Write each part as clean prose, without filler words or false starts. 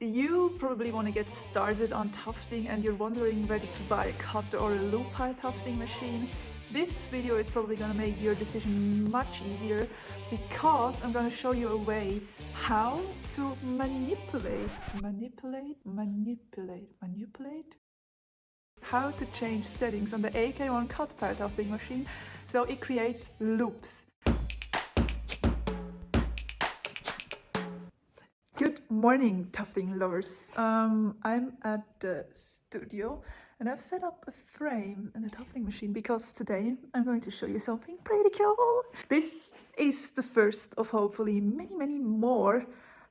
You probably want to get started on tufting and you're wondering whether to buy a cut or a loop pile tufting machine. This video is probably going to make your decision much easier because I'm going to show you a way how to manipulate, how to change settings on the AK1 cut pile tufting machine so it creates loops. Good morning, tufting lovers. I'm at the studio and I've set up a frame in the tufting machine because today I'm going to show you something pretty cool. This is the first of hopefully many more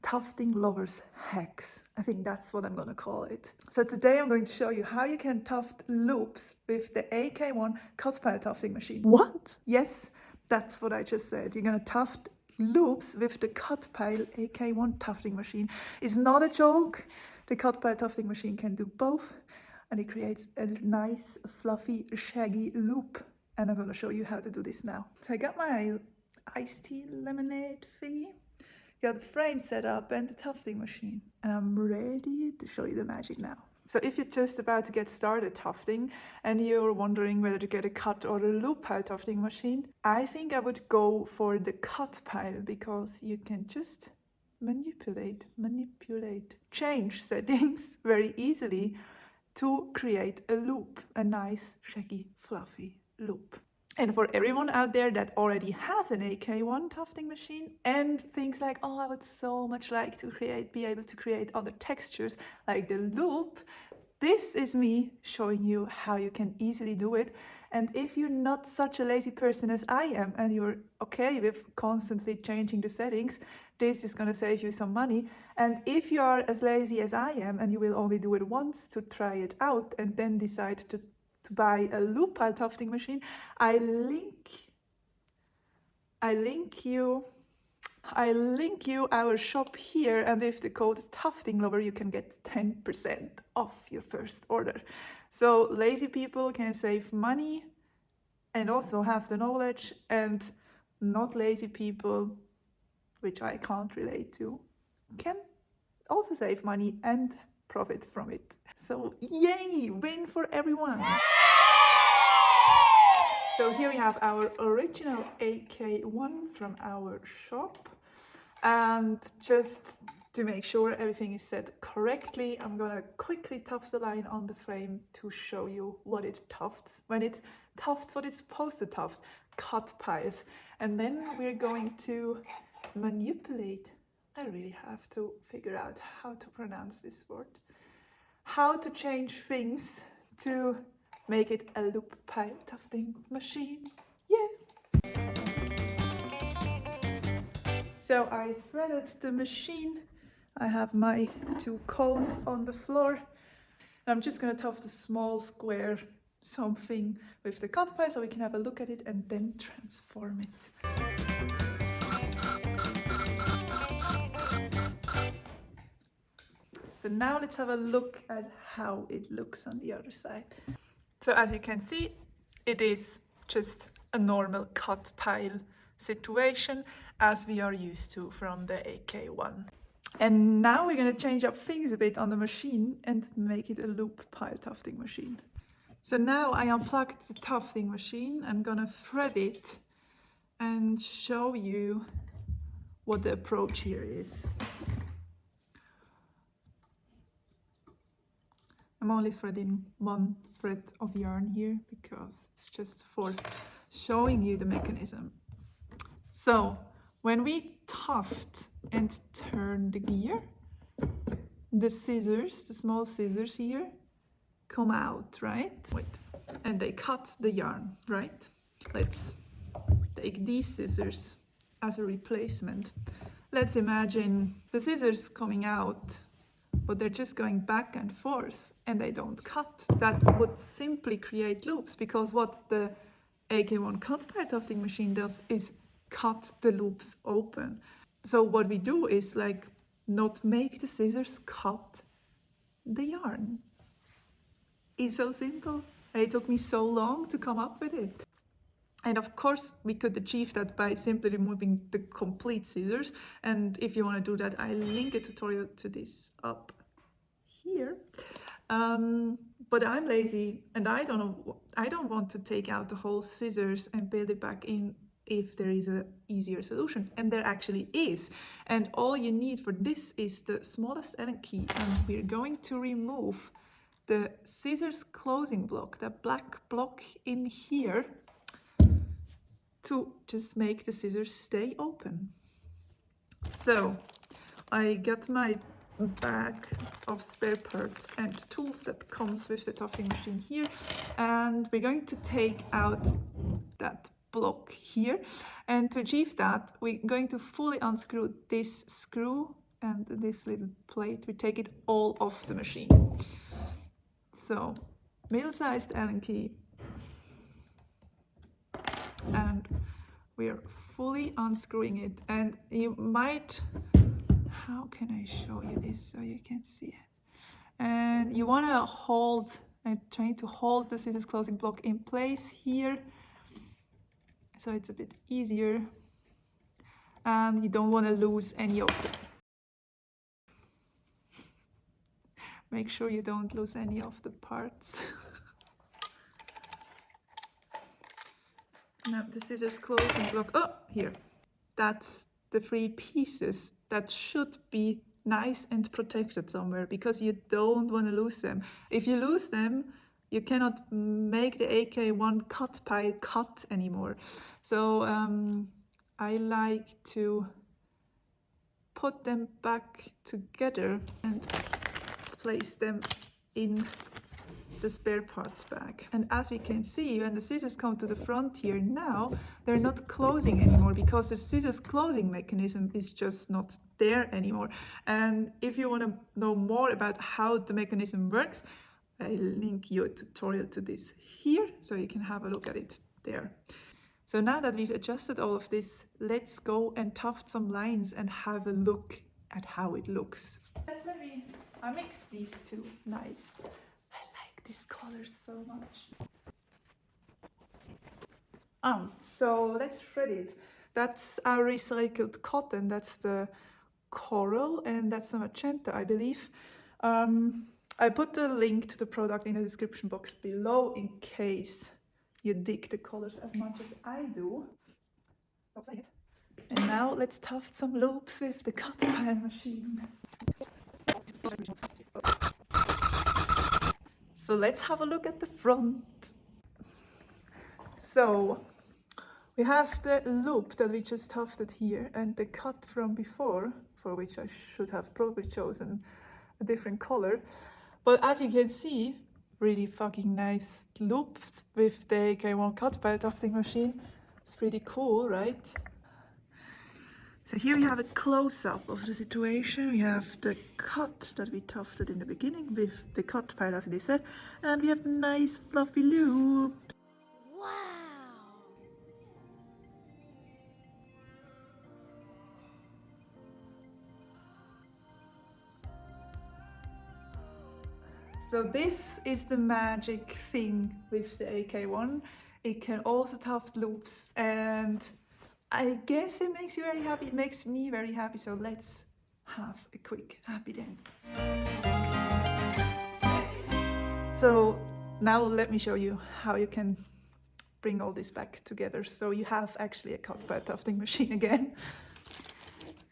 Tuftinglovers hacks. I think that's what I'm going to call it. So today I'm going to show you how you can tuft loops with the AK1 cut pile tufting machine. What? Yes, that's what I just said. You're going to tuft loops with the Cut Pile AK1 tufting machine. It's not a joke. The Cut Pile tufting machine can do both and it creates a nice fluffy shaggy loop, and I'm going to show you how to do this now. So I got my iced tea lemonade thingy, got the frame set up and the tufting machine, and I'm ready to show you the magic now. So if you're just about to get started tufting and you're wondering whether to get a cut or a loop pile tufting machine, I think I would go for the cut pile because you can just manipulate, change settings very easily to create a loop, a nice, shaggy, fluffy loop. And for everyone out there that already has an AK1 tufting machine and thinks like, oh, I would so much like to be able to create other textures like the loop, this is me showing you how you can easily do it. And if you're not such a lazy person as I am and you're okay with constantly changing the settings, this is going to save you some money. And if you are as lazy as I am and you will only do it once to try it out and then decide to buy a loop pile tufting machine, I link you our shop here, and with the code Tuftinglover you can get 10% off your first order. So lazy people can save money and also have the knowledge, and not lazy people, which I can't relate to, can also save money and profit from it. So yay, win for everyone. So here we have our original AK1 from our shop, and just to make sure everything is set correctly, I'm gonna quickly tuft the line on the frame to show you what it tufts when it tufts what it's supposed to tuft, cut piles. And then we're going to manipulate. I really have to figure out how to pronounce this word. How to change things to make it a loop pile tufting machine. Yeah! So I threaded the machine. I have my two cones on the floor. And I'm just going to tuft a small square something with the cut pile so we can have a look at it and then transform it. So now let's have a look at how it looks on the other side. So as you can see, it is just a normal cut pile situation as we are used to from the AK1. And now we're going to change up things a bit on the machine and make it a loop pile tufting machine. So now I unplugged the tufting machine. I'm going to thread it and show you what the approach here is. I'm only threading one thread of yarn here because it's just for showing you the mechanism. So when we tuft and turn the gear, the scissors, the small scissors here, come out, right? Wait, and they cut the yarn, right? Let's take these scissors as a replacement. Let's imagine the scissors coming out, but they're just going back and forth and they don't cut. That would simply create loops, because what the AK1 cut pile tufting machine does is cut the loops open. So what we do is like not make the scissors cut the yarn. It's so simple. It took me so long to come up with it. And of course, we could achieve that by simply removing the complete scissors. And if you want to do that, I'll link a tutorial to this up here. But I'm lazy and I don't want to take out the whole scissors and build it back in if there is a easier solution, and there actually is. And all you need for this is the smallest Allen key, and we're going to remove the scissors closing block, the black block in here, to just make the scissors stay open. So I got my bag of spare parts and tools that comes with the tufting machine here, and we're going to take out that block here, and to achieve that we're going to fully unscrew this screw and this little plate. We take it all off the machine. So middle-sized Allen key, and we're fully unscrewing it. And you might, how can I show you this so you can see it? And you want to hold, and trying to hold the scissors closing block in place here, so it's a bit easier, and you don't want to lose any of them. Make sure you don't lose any of the parts. Now the scissors closing block, oh, here. That's the 3 pieces that should be nice and protected somewhere, because you don't want to lose them. If you lose them, you cannot make the AK1 cut pile cut anymore. So I like to put them back together and place them in the spare parts bag. And as we can see, when the scissors come to the front here now, they're not closing anymore because the scissors closing mechanism is just not there anymore. And if you want to know more about how the mechanism works, I'll link you a tutorial to this here, so you can have a look at it there. So now that we've adjusted all of this, let's go and tuft some lines and have a look at how it looks. Let's maybe mix these two. Nice. I like this color so much. So let's thread it. That's our recycled cotton. That's the coral, and that's the magenta, I believe. I put the link to the product in the description box below in case you dig the colors as much as I do. And now let's tuft some loops with the cut pile machine. So let's have a loop at the front. So we have the loop that we just tufted here and the cut from before, for which I should have probably chosen a different color. But as you can see, really fucking nice loop with the AK1 Cut Pile Tufting Machine. It's pretty cool, right? So here we have a close-up of the situation. We have the cut that we tufted in the beginning with the cut pile, as they said, and we have nice fluffy loops. Wow! So this is the magic thing with the AK1. It can also tuft loops, and I guess it makes you very happy. It makes me very happy. So let's have a quick happy dance. So now let me show you how you can bring all this back together. So you have actually a cut pile tufting machine again.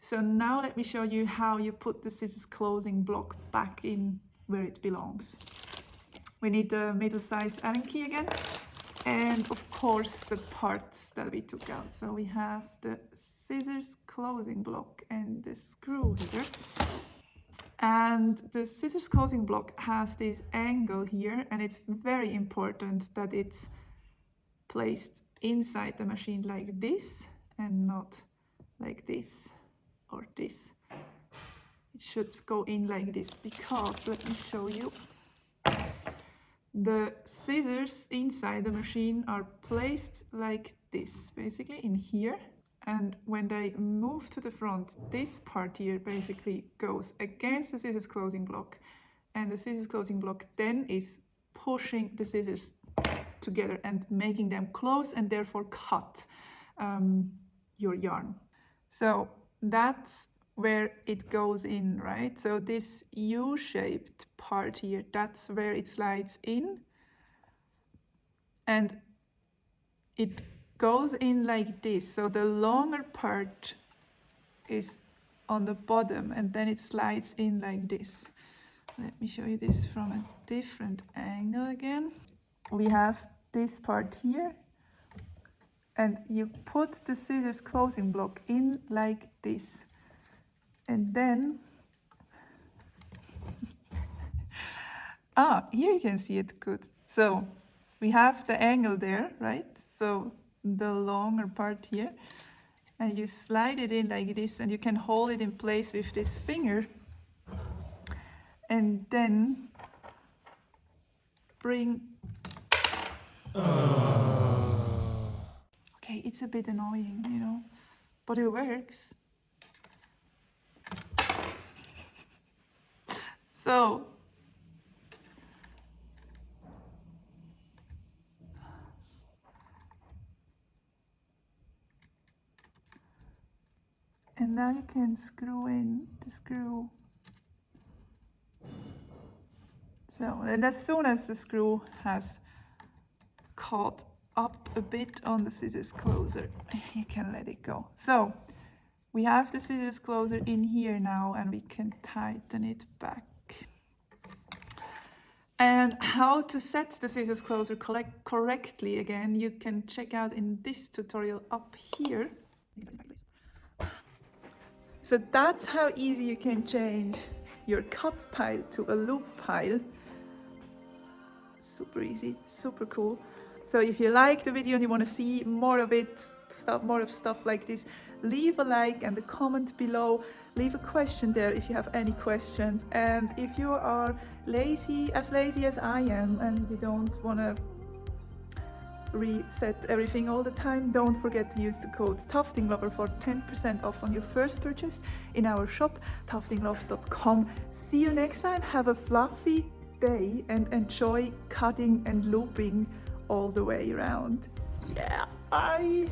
So now let me show you how you put the scissors closing block back in where it belongs. We need the middle-sized Allen key again, and of course the parts that we took out. So we have the scissors closing block and the screw here. And the scissors closing block has this angle here, and it's very important that it's placed inside the machine like this and not like this or this. It should go in like this, because let me show you. The scissors inside the machine are placed like this, basically in here. And when they move to the front, this part here basically goes against the scissors closing block. And the scissors closing block then is pushing the scissors together and making them close and therefore cut your yarn. So that's where it goes in, right? So this U-shaped part here, that's where it slides in, and it goes in like this. So the longer part is on the bottom and then it slides in like this. Let me show you this from a different angle again. We have this part here, and you put the scissors closing block in like this, and then here you can see it good. So we have the angle there, right? So the longer part here, and you slide it in like this, and you can hold it in place with this finger, and then bring. Okay, it's a bit annoying, you know, but it works. So and now you can screw in the screw. So, and as soon as the screw has caught up a bit on the scissors closer, you can let it go. So we have the scissors closer in here now, and we can tighten it back. And how to set the scissors closer correctly, again, you can check out in this tutorial up here. So that's how easy you can change your cut pile to a loop pile. Super easy, super cool. So if you like the video and you want to see more of it, more of stuff like this, leave a like and a comment below. Leave a question there if you have any questions. And if you are lazy as I am, and you don't want to reset everything all the time, don't forget to use the code Tuftinglover for 10% off on your first purchase in our shop, tuftinglove.com. See you next time. Have a fluffy day and enjoy cutting and looping all the way around. Yeah, bye!